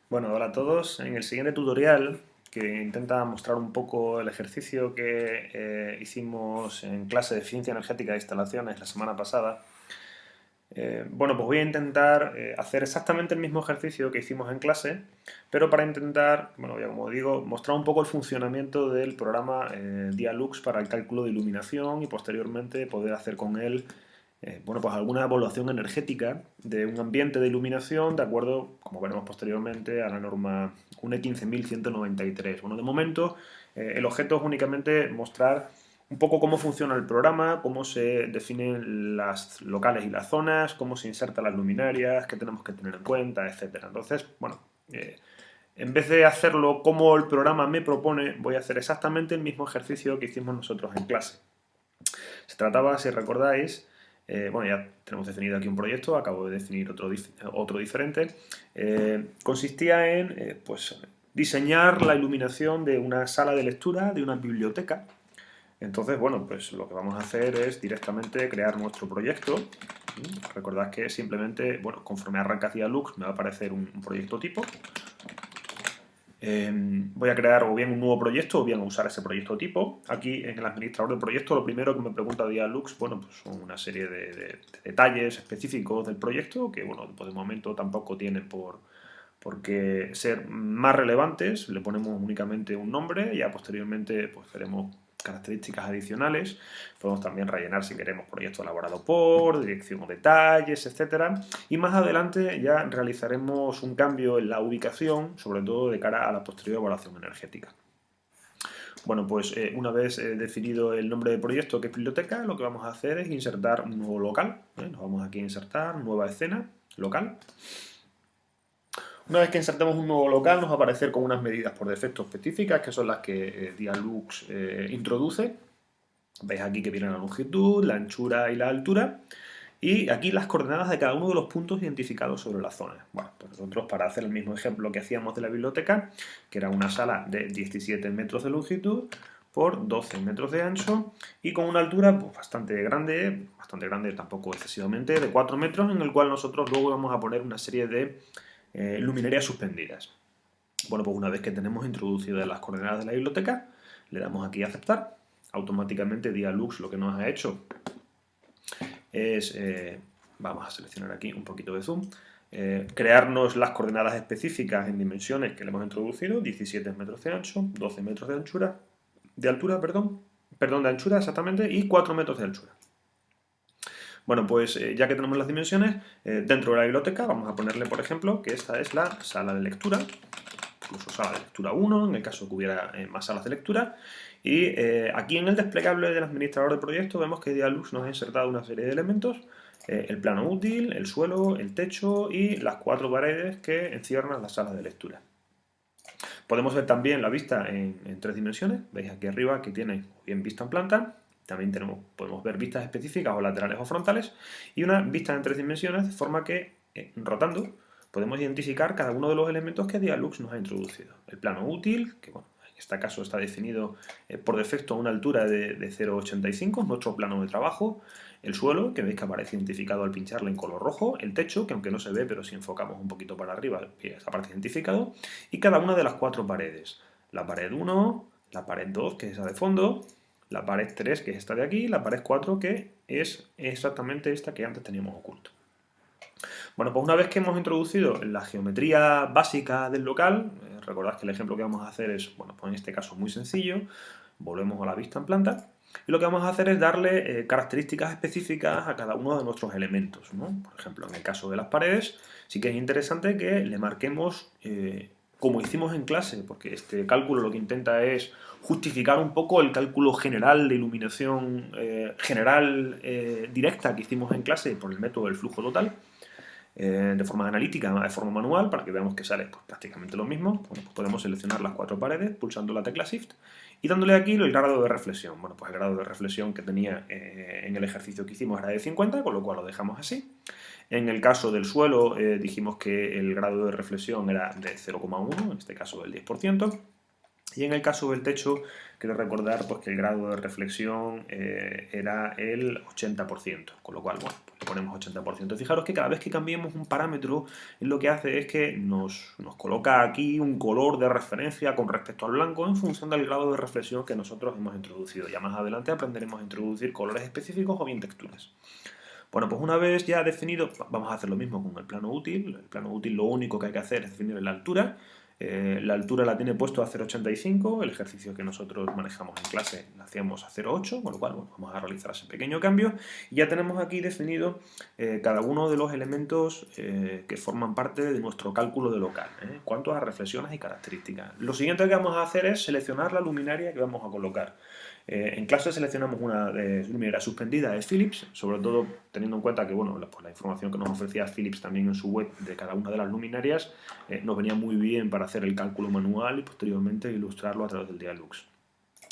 Bueno, hola a todos. En el siguiente tutorial, que intenta mostrar un poco el ejercicio que hicimos en clase de Eficiencia Energética de Instalaciones la semana pasada, pues voy a intentar hacer exactamente el mismo ejercicio que hicimos en clase, pero para intentar, bueno, ya como digo, mostrar un poco el funcionamiento del programa Dialux para el cálculo de iluminación y posteriormente poder hacer con él pues alguna evaluación energética de un ambiente de iluminación de acuerdo, como veremos posteriormente, a la norma UNE 15193. Bueno, de momento el objeto es únicamente mostrar un poco cómo funciona el programa, cómo se definen las locales y las zonas, cómo se insertan las luminarias, qué tenemos que tener en cuenta, etcétera. Entonces, bueno, en vez de hacerlo como el programa me propone, voy a hacer exactamente el mismo ejercicio que hicimos nosotros en clase. Se trataba, si recordáis, ya tenemos definido aquí un proyecto, acabo de definir otro diferente. Consistía en diseñar la iluminación de una sala de lectura, de una biblioteca. Entonces, pues lo que vamos a hacer es directamente crear nuestro proyecto. Recordad que simplemente, conforme arranca Dialux me va a aparecer un proyecto tipo. Voy a crear o bien un nuevo proyecto o bien usar ese proyecto tipo. Aquí en el administrador del proyecto lo primero que me pregunta Dialux, pues son una serie de detalles específicos del proyecto que, pues de momento tampoco tienen por qué ser más relevantes. Le ponemos únicamente un nombre y ya posteriormente pues veremos características adicionales. Podemos también rellenar si queremos proyecto elaborado por, dirección o detalles, etcétera. Y más adelante ya realizaremos un cambio en la ubicación, sobre todo de cara a la posterior evaluación energética. Una vez definido el nombre del proyecto, que es biblioteca, lo que vamos a hacer es insertar un nuevo local. Nos vamos aquí a insertar nueva escena, local. Una vez que insertemos un nuevo local, nos va a aparecer con unas medidas por defecto específicas, que son las que Dialux introduce. Veis aquí que viene la longitud, la anchura y la altura. Y aquí las coordenadas de cada uno de los puntos identificados sobre la zona. Bueno, pues nosotros para hacer el mismo ejemplo que hacíamos de la biblioteca, que era una sala de 17 metros de longitud por 12 metros de ancho y con una altura bastante grande tampoco excesivamente, de 4 metros, en el cual nosotros luego vamos a poner una serie de luminarias suspendidas. Pues una vez que tenemos introducidas las coordenadas de la biblioteca, le damos aquí a aceptar. Automáticamente Dialux lo que nos ha hecho es, vamos a seleccionar aquí un poquito de zoom, crearnos las coordenadas específicas en dimensiones que le hemos introducido, 17 metros de ancho, 12 metros de altura, de anchura exactamente, y 4 metros de anchura. Ya que tenemos las dimensiones, dentro de la biblioteca vamos a ponerle, por ejemplo, que esta es la sala de lectura, incluso sala de lectura 1, en el caso que hubiera más salas de lectura. Y aquí en el desplegable del administrador de proyecto vemos que Dialux nos ha insertado una serie de elementos, el plano útil, el suelo, el techo y las 4 paredes que encierran las salas de lectura. Podemos ver también la vista en 3 dimensiones. Veis aquí arriba que tiene bien vista en planta. También podemos ver vistas específicas o laterales o frontales. Y una vista en 3 dimensiones de forma que, rotando, podemos identificar cada uno de los elementos que Dialux nos ha introducido. El plano útil, que en este caso está definido por defecto a una altura de 0,85, nuestro plano de trabajo. El suelo, que veis que aparece identificado al pincharle en color rojo. El techo, que aunque no se ve, pero si enfocamos un poquito para arriba, aparece identificado. Y cada una de las 4 paredes. La pared 1, la pared 2, que es esa de fondo, la pared 3, que es esta de aquí, y la pared 4, que es exactamente esta que antes teníamos oculto. Pues una vez que hemos introducido la geometría básica del local, recordad que el ejemplo que vamos a hacer es, pues en este caso muy sencillo, volvemos a la vista en planta, y lo que vamos a hacer es darle características específicas a cada uno de nuestros elementos, ¿no? Por ejemplo, en el caso de las paredes, sí que es interesante que le marquemos, como hicimos en clase, porque este cálculo lo que intenta es justificar un poco el cálculo general de iluminación general directa que hicimos en clase por el método del flujo total, de forma analítica, no de forma manual, para que veamos que sale prácticamente lo mismo. Podemos seleccionar las 4 paredes pulsando la tecla Shift y dándole aquí el grado de reflexión. El grado de reflexión que tenía en el ejercicio que hicimos era de 50, con lo cual lo dejamos así. En el caso del suelo dijimos que el grado de reflexión era de 0,1, en este caso del 10%. Y en el caso del techo, quiero recordar pues, que el grado de reflexión era el 80%, con lo cual, bueno, pues le ponemos 80%. Fijaros que cada vez que cambiemos un parámetro, lo que hace es que nos coloca aquí un color de referencia con respecto al blanco en función del grado de reflexión que nosotros hemos introducido. Ya más adelante aprenderemos a introducir colores específicos o bien texturas. Bueno, pues una vez ya definido, vamos a hacer lo mismo con el plano útil. El plano útil lo único que hay que hacer es definir la altura. La altura la tiene puesto a 0,85, el ejercicio que nosotros manejamos en clase lo hacíamos a 0,8, con lo cual bueno, vamos a realizar ese pequeño cambio. Y ya tenemos aquí definido cada uno de los elementos que forman parte de nuestro cálculo de local, en cuanto a reflexiones y características. Lo siguiente que vamos a hacer es seleccionar la luminaria que vamos a colocar. En clase seleccionamos una luminaria suspendida de Philips, sobre todo teniendo en cuenta que bueno, pues la información que nos ofrecía Philips también en su web de cada una de las luminarias nos venía muy bien para hacer el cálculo manual y posteriormente ilustrarlo a través del Dialux.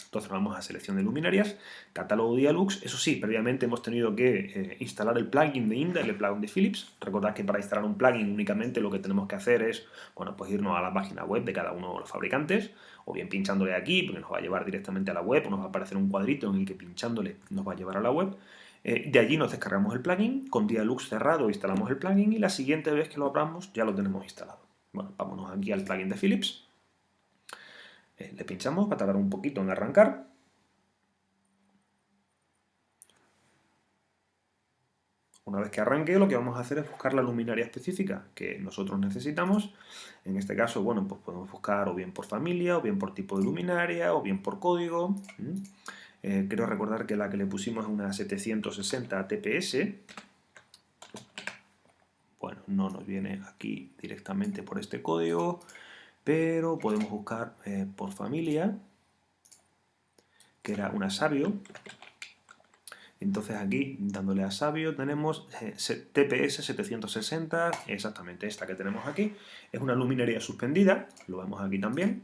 Entonces vamos a selección de luminarias, catálogo Dialux. Eso sí, previamente hemos tenido que instalar el plugin de Intel, el plugin de Philips. Recordad que para instalar un plugin únicamente lo que tenemos que hacer es bueno, pues irnos a la página web de cada uno de los fabricantes, o bien pinchándole aquí, porque nos va a llevar directamente a la web, o nos va a aparecer un cuadrito en el que pinchándole nos va a llevar a la web. De allí nos descargamos el plugin, con Dialux cerrado instalamos el plugin y la siguiente vez que lo abramos ya lo tenemos instalado. Bueno, vámonos aquí al plugin de Philips. Le pinchamos, va a tardar un poquito en arrancar. Una vez que arranque, lo que vamos a hacer es buscar la luminaria específica que nosotros necesitamos. En este caso, bueno, pues podemos buscar o bien por familia, o bien por tipo de luminaria, o bien por código. Quiero recordar que la que le pusimos es una 760 TPS. Bueno, no nos viene aquí directamente por este código, pero podemos buscar por familia, que era una Sabio. Entonces aquí, dándole a Sabio, tenemos TPS 760, exactamente esta que tenemos aquí. Es una luminaria suspendida, lo vemos aquí también.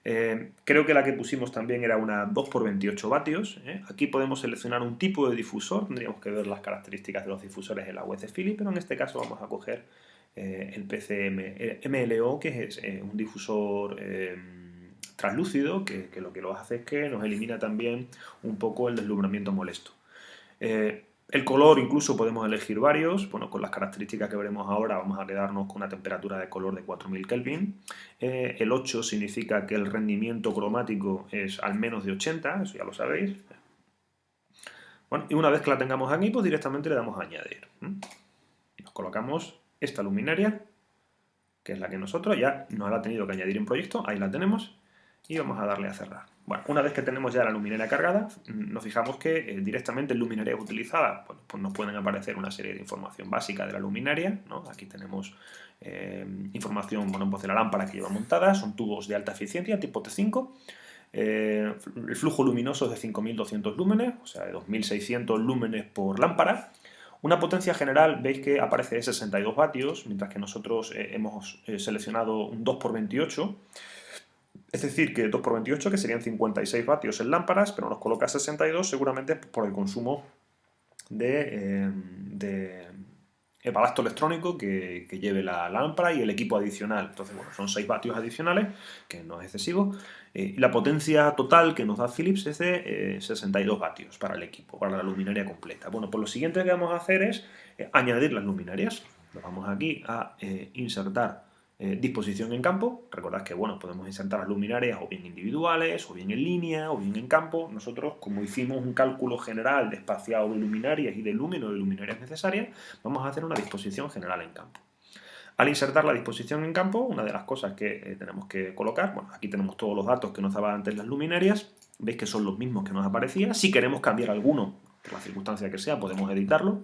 Creo que la que pusimos también era una 2x28 vatios. Aquí podemos seleccionar un tipo de difusor, tendríamos que ver las características de los difusores en la web de Philips, pero en este caso vamos a coger el PCM-MLO, que es un difusor translúcido, que lo que lo hace es que nos elimina también un poco el deslumbramiento molesto. El color incluso podemos elegir varios, bueno, con las características que veremos ahora vamos a quedarnos con una temperatura de color de 4000 Kelvin. El 8 significa que el rendimiento cromático es al menos de 80, eso ya lo sabéis. Bueno, y una vez que la tengamos aquí, pues directamente le damos a añadir. Nos colocamos esta luminaria, que es la que nosotros ya nos la ha tenido que añadir en proyecto, ahí la tenemos. Y vamos a darle a cerrar. Bueno, una vez que tenemos ya la luminaria cargada, nos fijamos que directamente en luminarias utilizadas pues nos pueden aparecer una serie de información básica de la luminaria, ¿no? Aquí tenemos información bueno, pues de la lámpara que lleva montada, son tubos de alta eficiencia tipo T5, el flujo luminoso es de 5200 lúmenes, o sea, de 2600 lúmenes por lámpara. Una potencia general, veis que aparece de 62 vatios, mientras que nosotros hemos seleccionado un 2x28. Es decir, que 2x28, que serían 56 vatios en lámparas, pero nos coloca 62 seguramente por el consumo de balasto electrónico que lleve la lámpara y el equipo adicional. Entonces, bueno, son 6 vatios adicionales, que no es excesivo. Y la potencia total que nos da Philips es de 62 vatios para el equipo, para la luminaria completa. Bueno, pues lo siguiente que vamos a hacer es añadir las luminarias. Nos vamos aquí a insertar disposición en campo. Recordad que bueno, podemos insertar las luminarias o bien individuales, o bien en línea, o bien en campo. Nosotros, como hicimos un cálculo general de espaciado de luminarias y de lúmeno de luminarias necesarias, vamos a hacer una disposición general en campo. Al insertar la disposición en campo, una de las cosas que tenemos que colocar, bueno, aquí tenemos todos los datos que nos daban antes las luminarias, veis que son los mismos que nos aparecían. Si queremos cambiar alguno, por la circunstancia que sea, podemos editarlo.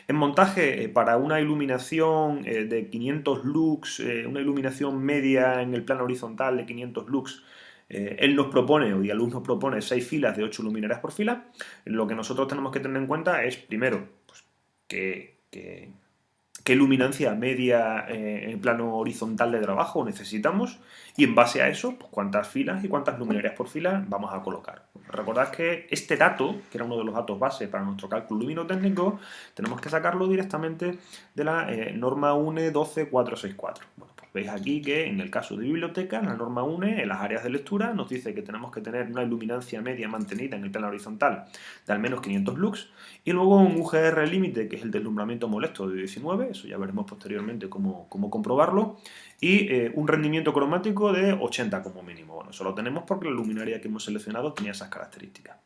En montaje, para una iluminación de 500 lux, una iluminación media en el plano horizontal de 500 lux, él nos propone, o Dialux nos propone 6 filas de 8 luminarias por fila. Lo que nosotros tenemos que tener en cuenta es, primero, pues, qué luminancia media en el plano horizontal de trabajo necesitamos, y en base a eso, pues, cuántas filas y cuántas luminarias por fila vamos a colocar. Recordad que este dato, que era uno de los datos base para nuestro cálculo luminotécnico, tenemos que sacarlo directamente de la norma UNE 12464. Bueno, pues Veis aquí que en el caso de biblioteca, la norma UNE, en las áreas de lectura, nos dice que tenemos que tener una iluminancia media mantenida en el plano horizontal de al menos 500 lux, y luego un UGR límite, que es el deslumbramiento molesto de 19, eso ya veremos posteriormente cómo comprobarlo, y un rendimiento cromático de 80 como mínimo. Bueno, eso lo tenemos porque la luminaria que hemos seleccionado tenía esas características.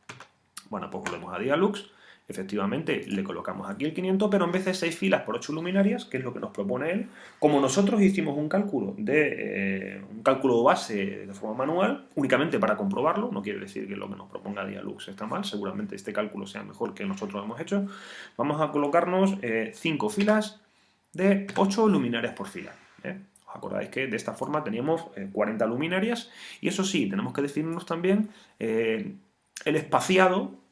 Bueno, pues volvemos a Dialux. Efectivamente, le colocamos aquí el 500, pero en vez de 6 filas por 8 luminarias, que es lo que nos propone él, como nosotros hicimos un cálculo base de forma manual, únicamente para comprobarlo, no quiere decir que lo que nos proponga Dialux está mal, seguramente este cálculo sea mejor que nosotros hemos hecho, vamos a colocarnos 5 filas de 8 luminarias por fila. ¿Os acordáis que de esta forma teníamos 40 luminarias? Y eso sí, tenemos que definirnos también el espaciado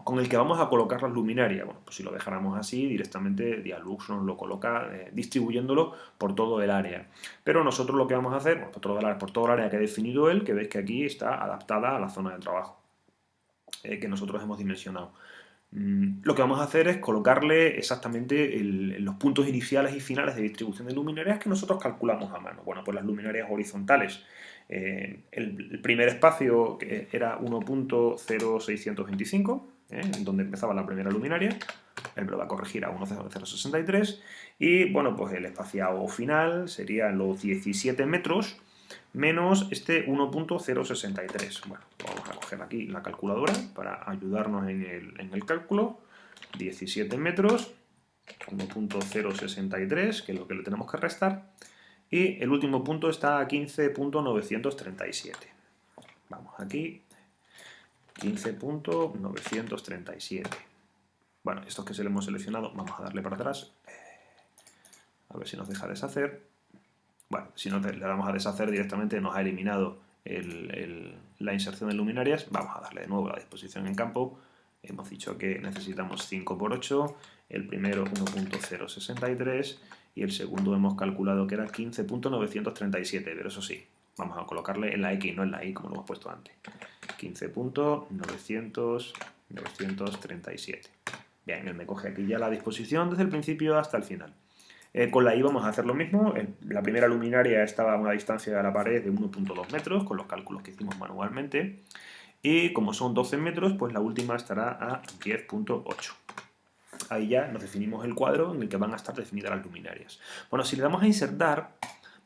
con el que vamos a colocar las luminarias. Bueno, pues si lo dejáramos así, directamente Dialux nos lo coloca distribuyéndolo por todo el área. Pero nosotros lo que vamos a hacer, bueno, por todo el área que ha definido él, que veis que aquí está adaptada a la zona de trabajo que nosotros hemos dimensionado. Lo que vamos a hacer es colocarle exactamente los puntos iniciales y finales de distribución de luminarias que nosotros calculamos a mano. Bueno, pues las luminarias horizontales, el primer espacio que era 1.0625, donde empezaba la primera luminaria, él me lo va a corregir a 1.0063, y bueno, pues el espaciado final serían los 17 metros menos este 1.063. Bueno, vamos a coger aquí la calculadora para ayudarnos en el cálculo. 17 metros, 1.063, que es lo que le tenemos que restar. Y el último punto está a 15.937. Vamos aquí, 15.937. Bueno, estos que se le hemos seleccionado, vamos a darle para atrás. A ver si nos deja deshacer. Bueno, si no le damos a deshacer directamente, nos ha eliminado la inserción de luminarias. Vamos a darle de nuevo la disposición en campo. Hemos dicho que necesitamos 5 por 8, el primero 1.063 y el segundo hemos calculado que era 15.937, pero eso sí, vamos a colocarle en la X, no en la Y como lo hemos puesto antes. 15.937. Bien, él me coge aquí ya la disposición desde el principio hasta el final. Con la I vamos a hacer lo mismo. La primera luminaria estaba a una distancia de la pared de 1.2 metros, con los cálculos que hicimos manualmente. Y como son 12 metros, pues la última estará a 10.8. Ahí ya nos definimos el cuadro en el que van a estar definidas las luminarias. Bueno, si le damos a insertar,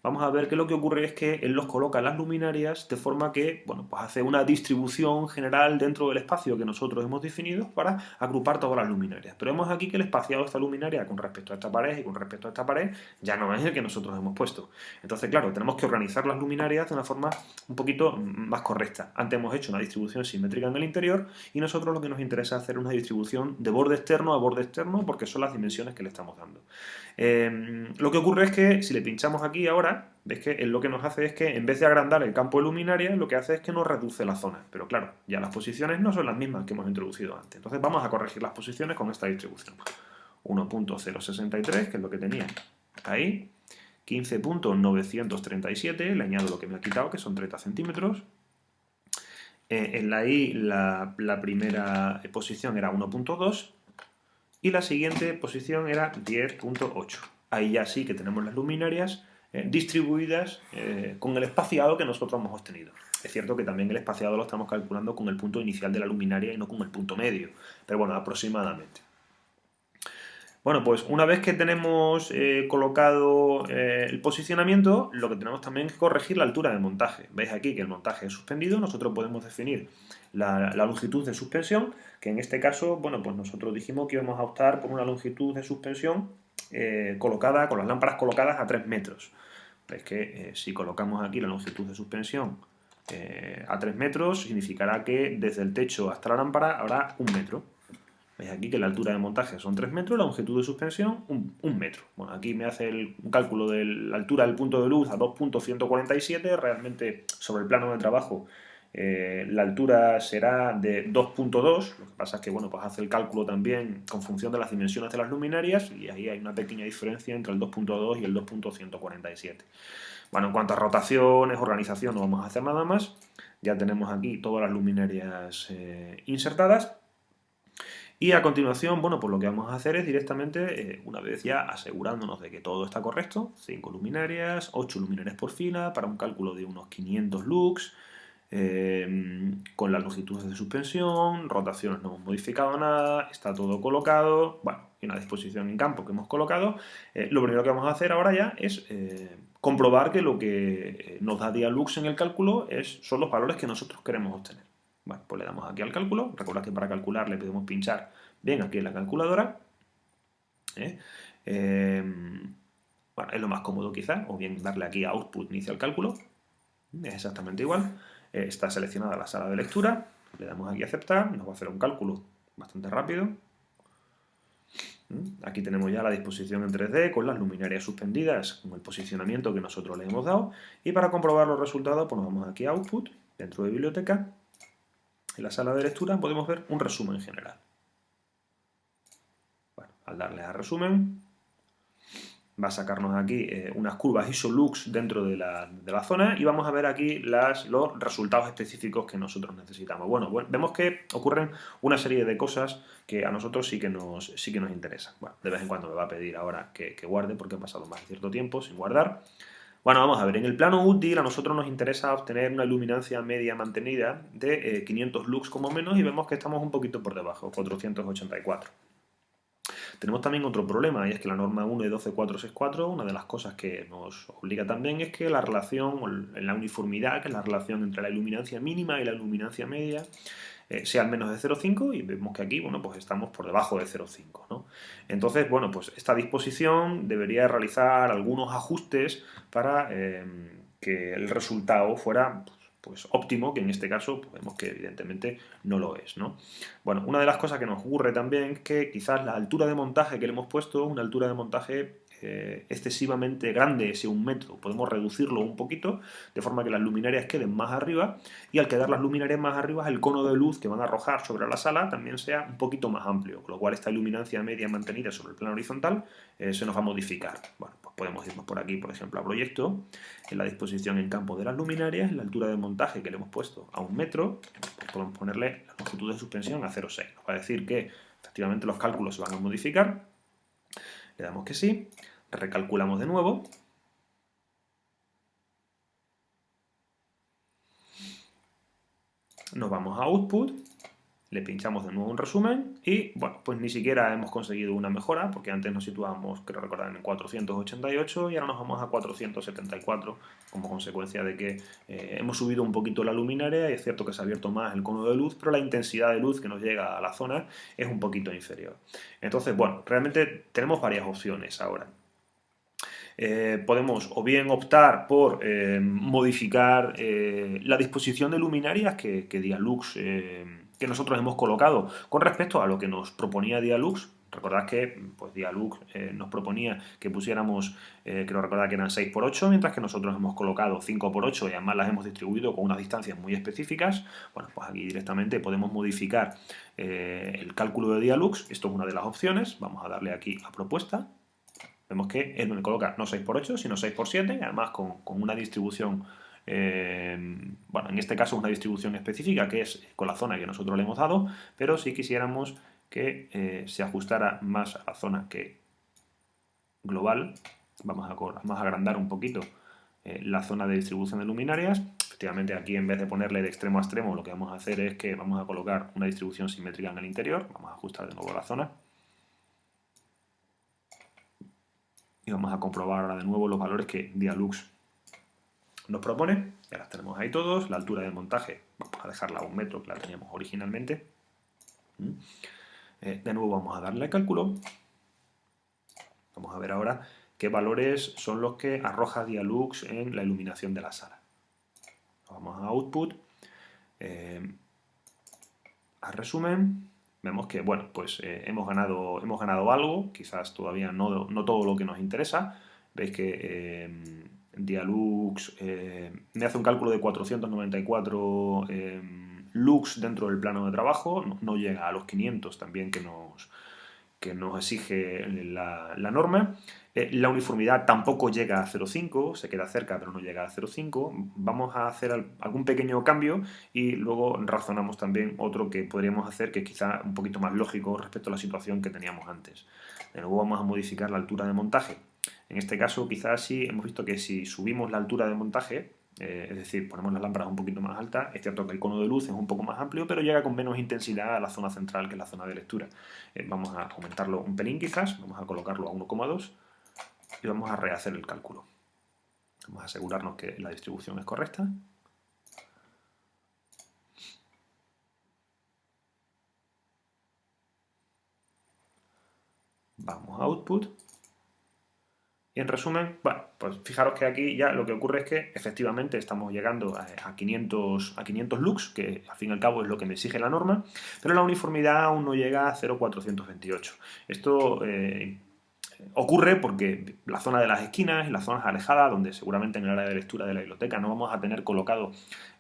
vamos a ver que lo que ocurre es que él los coloca las luminarias de forma que, bueno, pues hace una distribución general dentro del espacio que nosotros hemos definido para agrupar todas las luminarias. Pero vemos aquí que el espaciado de esta luminaria con respecto a esta pared y con respecto a esta pared ya no es el que nosotros hemos puesto. Entonces, claro, tenemos que organizar las luminarias de una forma un poquito más correcta. Antes hemos hecho una distribución simétrica en el interior y nosotros lo que nos interesa es hacer una distribución de borde externo a borde externo porque son las dimensiones que le estamos dando. Lo que ocurre es que si le pinchamos aquí ahora, veis que él lo que nos hace es que en vez de agrandar el campo de luminaria, lo que hace es que nos reduce la zona. Pero claro, ya las posiciones no son las mismas que hemos introducido antes. Entonces vamos a corregir las posiciones con esta distribución. 1.063, que es lo que tenía ahí. 15.937, le añado lo que me ha quitado, que son 30 centímetros. En la I la primera posición era 1.2 y la siguiente posición era 10.8. Ahí ya sí que tenemos las luminarias distribuidas con el espaciado que nosotros hemos obtenido. Es cierto que también el espaciado lo estamos calculando con el punto inicial de la luminaria y no con el punto medio, pero bueno, aproximadamente. Bueno, pues una vez que tenemos colocado el posicionamiento, lo que tenemos también es corregir la altura de montaje. Veis aquí que el montaje es suspendido, nosotros podemos definir la longitud de suspensión, que en este caso, bueno, pues nosotros dijimos que íbamos a optar por una longitud de suspensión colocada, con las lámparas colocadas a 3 metros. Veis que si colocamos aquí la longitud de suspensión a 3 metros, significará que desde el techo hasta la lámpara habrá 1 metro. Veis aquí que la altura de montaje son 3 metros, la longitud de suspensión 1 metro. Bueno, aquí me hace un cálculo de la altura del punto de luz a 2.147, realmente sobre el plano de trabajo la altura será de 2.2, lo que pasa es que bueno, pues hace el cálculo también con función de las dimensiones de las luminarias y ahí hay una pequeña diferencia entre el 2.2 y el 2.147. Bueno, en cuanto a rotaciones, organización, no vamos a hacer nada más. Ya tenemos aquí todas las luminarias insertadas. Y a continuación, bueno, pues lo que vamos a hacer es directamente, una vez ya asegurándonos de que todo está correcto, 5 luminarias, 8 luminarias por fila, para un cálculo de unos 500 lux, con las longitudes de suspensión, rotaciones no hemos modificado nada, está todo colocado, bueno, y una disposición en campo que hemos colocado. Lo primero que vamos a hacer ahora ya es comprobar que lo que nos da Dialux en el cálculo son los valores que nosotros queremos obtener. Bueno, pues le damos aquí al cálculo. Recordad que para calcular le podemos pinchar bien aquí en la calculadora. Bueno, es lo más cómodo quizá, o bien darle aquí a Output, inicia el cálculo. Es exactamente igual. Está seleccionada la sala de lectura. Le damos aquí a aceptar. Nos va a hacer un cálculo bastante rápido. Aquí tenemos ya la disposición en 3D con las luminarias suspendidas, con el posicionamiento que nosotros le hemos dado. Y para comprobar los resultados, pues nos vamos aquí a Output, dentro de Biblioteca. En la sala de lectura podemos ver un resumen general. Bueno, al darle a resumen, va a sacarnos aquí unas curvas ISOLUX dentro de la zona y vamos a ver aquí los resultados específicos que nosotros necesitamos. Bueno, vemos que ocurren una serie de cosas que a nosotros sí que nos interesan. Bueno, de vez en cuando me va a pedir ahora que guarde porque ha pasado más de cierto tiempo sin guardar. Bueno, vamos a ver, en el plano útil a nosotros nos interesa obtener una luminancia media mantenida de 500 lux como menos y vemos que estamos un poquito por debajo, 484. Tenemos también otro problema y es que la norma 1 de 12464, una de las cosas que nos obliga también es que la relación, la uniformidad, que es la relación entre la iluminancia mínima y la iluminancia media, sea al menos de 0,5 y vemos que aquí, bueno, pues estamos por debajo de 0,5, ¿no? Entonces, bueno, pues esta disposición debería realizar algunos ajustes para que el resultado fuera pues óptimo, que en este caso pues, vemos que evidentemente no lo es, ¿no? Bueno, una de las cosas que nos ocurre también es que quizás la altura de montaje que le hemos puesto, una altura de montaje excesivamente grande, ese 1 metro, podemos reducirlo un poquito, de forma que las luminarias queden más arriba, y al quedar las luminarias más arriba, el cono de luz que van a arrojar sobre la sala también sea un poquito más amplio, con lo cual esta iluminancia media mantenida sobre el plano horizontal se nos va a modificar. Bueno, pues podemos irnos por aquí, por ejemplo, a proyecto, en la disposición en campo de las luminarias, en la altura de montaje que le hemos puesto a 1 metro, pues podemos ponerle la longitud de suspensión a 0,6. Nos va a decir que efectivamente los cálculos se van a modificar. Le damos que sí, recalculamos de nuevo. Nos vamos a Output, le pinchamos de nuevo un resumen y, bueno, pues ni siquiera hemos conseguido una mejora porque antes nos situábamos, creo recordar, en 488 y ahora nos vamos a 474 como consecuencia de que hemos subido un poquito la luminaria y es cierto que se ha abierto más el cono de luz, pero la intensidad de luz que nos llega a la zona es un poquito inferior. Entonces, bueno, realmente tenemos varias opciones ahora. Podemos o bien optar por modificar la disposición de luminarias que Dialux, que nosotros hemos colocado con respecto a lo que nos proponía Dialux. Recordad que pues, Dialux nos proponía que pusiéramos, creo recordar que eran 6×8, mientras que nosotros hemos colocado 5×8 y además las hemos distribuido con unas distancias muy específicas. Bueno, pues aquí directamente podemos modificar el cálculo de Dialux. Esto es una de las opciones. Vamos a darle aquí a propuesta. Vemos que él me coloca no 6×8, sino 6×7, además con una distribución, bueno, en este caso una distribución específica, que es con la zona que nosotros le hemos dado, pero si quisiéramos que se ajustara más a la zona que global, vamos a agrandar un poquito la zona de distribución de luminarias. Efectivamente, aquí en vez de ponerle de extremo a extremo, lo que vamos a hacer es que vamos a colocar una distribución simétrica en el interior. Vamos a ajustar de nuevo la zona. Y vamos a comprobar ahora de nuevo los valores que Dialux nos propone. Ya las tenemos ahí todos. La altura de montaje, vamos a dejarla a 1 metro, que la teníamos originalmente. De nuevo vamos a darle a cálculo. Vamos a ver ahora qué valores son los que arroja Dialux en la iluminación de la sala. Vamos a Output, a resumen. Vemos que, bueno, pues hemos ganado algo, quizás todavía no todo lo que nos interesa. Veis que Dialux me hace un cálculo de 494 lux dentro del plano de trabajo, no llega a los 500 también que nos exige la norma. La uniformidad tampoco llega a 0,5, se queda cerca pero no llega a 0,5. Vamos a hacer algún pequeño cambio y luego razonamos también otro que podríamos hacer que es quizá un poquito más lógico respecto a la situación que teníamos antes. De nuevo vamos a modificar la altura de montaje. En este caso quizás sí hemos visto que si subimos la altura de montaje, es decir, ponemos las lámparas un poquito más altas, es cierto que el cono de luz es un poco más amplio, pero llega con menos intensidad a la zona central, que es la zona de lectura. Vamos a aumentarlo un pelín quizás, vamos a colocarlo a 1,2 y vamos a rehacer el cálculo. Vamos a asegurarnos que la distribución es correcta. Vamos a Output. Y en resumen, bueno, pues fijaros que aquí ya lo que ocurre es que efectivamente estamos llegando a 500 lux, que al fin y al cabo es lo que me exige la norma, pero la uniformidad aún no llega a 0,428. Esto ocurre porque la zona de las esquinas y las zonas alejadas, donde seguramente en el área de lectura de la biblioteca no vamos a tener colocado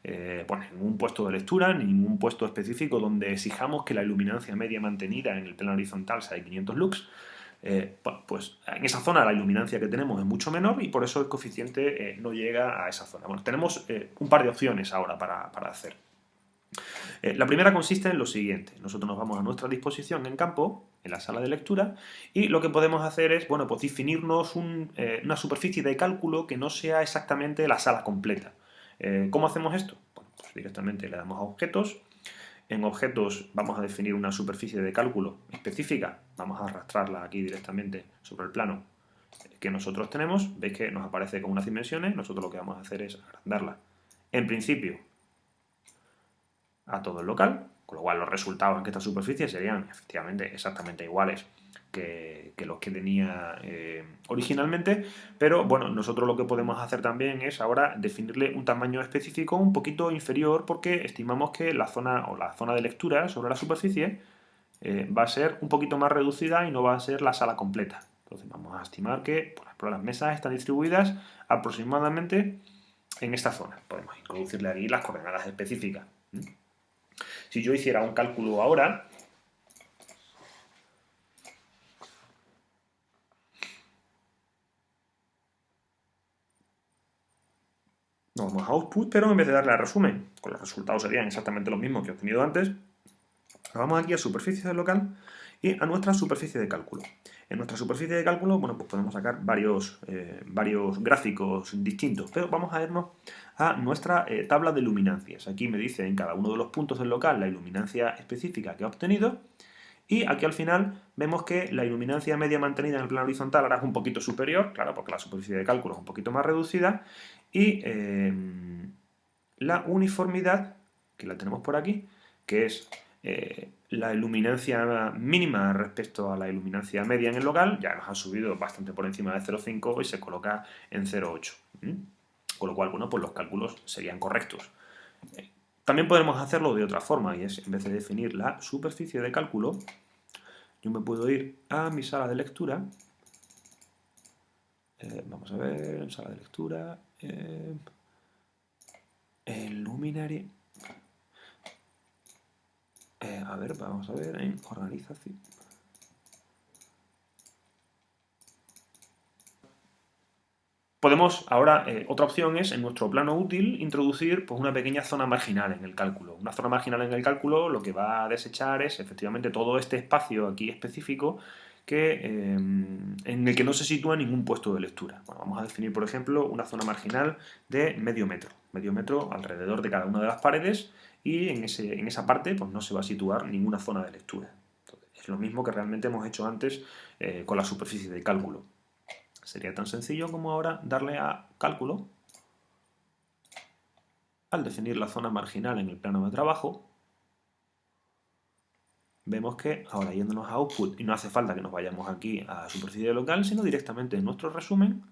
ningún puesto de lectura, ni ningún puesto específico donde exijamos que la iluminancia media mantenida en el plano horizontal sea de 500 lux, pues en esa zona la iluminancia que tenemos es mucho menor y por eso el coeficiente no llega a esa zona. Bueno, tenemos un par de opciones ahora para hacer. La primera consiste en lo siguiente. Nosotros nos vamos a nuestra disposición en campo, en la sala de lectura, y lo que podemos hacer es, bueno, pues definirnos una superficie de cálculo que no sea exactamente la sala completa. ¿Cómo hacemos esto? Bueno, pues directamente le damos a objetos. En objetos vamos a definir una superficie de cálculo específica. Vamos a arrastrarla aquí directamente sobre el plano que nosotros tenemos. Veis que nos aparece con unas dimensiones. Nosotros lo que vamos a hacer es agrandarla. En principio, a todo el local, con lo cual los resultados en esta superficie serían efectivamente exactamente iguales que los que tenía originalmente, pero bueno, nosotros lo que podemos hacer también es ahora definirle un tamaño específico un poquito inferior porque estimamos que la zona de lectura sobre la superficie va a ser un poquito más reducida y no va a ser la sala completa. Entonces vamos a estimar que, por ejemplo, las mesas están distribuidas aproximadamente en esta zona. Podemos introducirle aquí las coordenadas específicas. Si yo hiciera un cálculo ahora, nos vamos a Output, pero en vez de darle a resumen, con los resultados serían exactamente los mismos que he obtenido antes, nos vamos aquí a superficie del local y a nuestra superficie de cálculo. En nuestra superficie de cálculo, bueno, pues podemos sacar varios gráficos distintos, pero vamos a irnos a nuestra tabla de luminancias. Aquí me dice en cada uno de los puntos del local la iluminancia específica que ha obtenido y aquí al final vemos que la iluminancia media mantenida en el plano horizontal ahora es un poquito superior, claro, porque la superficie de cálculo es un poquito más reducida y la uniformidad, que la tenemos por aquí, que es la iluminancia mínima respecto a la iluminancia media en el local, ya nos ha subido bastante por encima de 0,5 y se coloca en 0,8. Con lo cual, bueno, pues los cálculos serían correctos. También podemos hacerlo de otra forma, y es, en vez de definir la superficie de cálculo, yo me puedo ir a mi sala de lectura. Vamos a ver, en sala de lectura, el luminary. A ver, vamos a ver en organización. Podemos ahora, otra opción es en nuestro plano útil introducir pues, una pequeña zona marginal en el cálculo. Una zona marginal en el cálculo lo que va a desechar es efectivamente todo este espacio aquí específico en el que no se sitúa ningún puesto de lectura. Bueno, vamos a definir, por ejemplo, una zona marginal de medio metro alrededor de cada una de las paredes y en esa parte pues, no se va a situar ninguna zona de lectura. Entonces, es lo mismo que realmente hemos hecho antes con la superficie de cálculo. Sería tan sencillo como ahora darle a cálculo. Al definir la zona marginal en el plano de trabajo, vemos que ahora yéndonos a Output, y no hace falta que nos vayamos aquí a superficie local, sino directamente en nuestro resumen,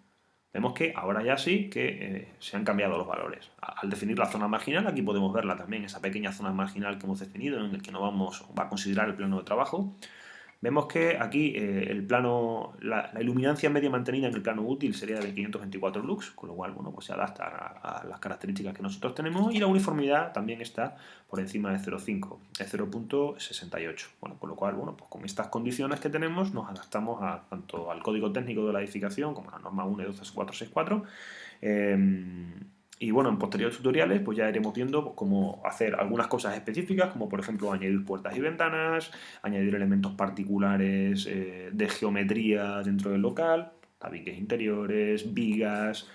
vemos que ahora ya sí que se han cambiado los valores. Al definir la zona marginal, aquí podemos verla también, esa pequeña zona marginal que hemos definido en el que no va a considerar el plano de trabajo, Vemos que aquí el plano, la iluminancia media mantenida en el plano útil sería de 524 lux, con lo cual bueno, pues se adapta a las características que nosotros tenemos, y la uniformidad también está por encima de 0,5, es 0,68. Bueno, con lo cual, bueno, pues con estas condiciones que tenemos nos adaptamos tanto al código técnico de la edificación como a la norma 1 12464. Y bueno, en posteriores tutoriales pues ya iremos viendo pues, cómo hacer algunas cosas específicas, como por ejemplo añadir puertas y ventanas, añadir elementos particulares de geometría dentro del local, tabiques interiores, vigas,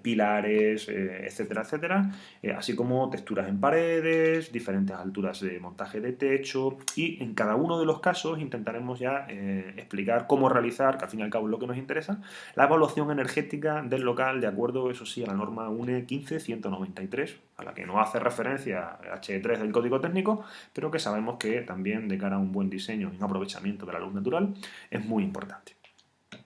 pilares, etcétera, etcétera, así como texturas en paredes, diferentes alturas de montaje de techo, y en cada uno de los casos intentaremos ya explicar cómo realizar, que al fin y al cabo es lo que nos interesa, la evaluación energética del local de acuerdo, eso sí, a la norma UNE 15193, a la que no hace referencia H3 del código técnico, pero que sabemos que también de cara a un buen diseño y un aprovechamiento de la luz natural es muy importante.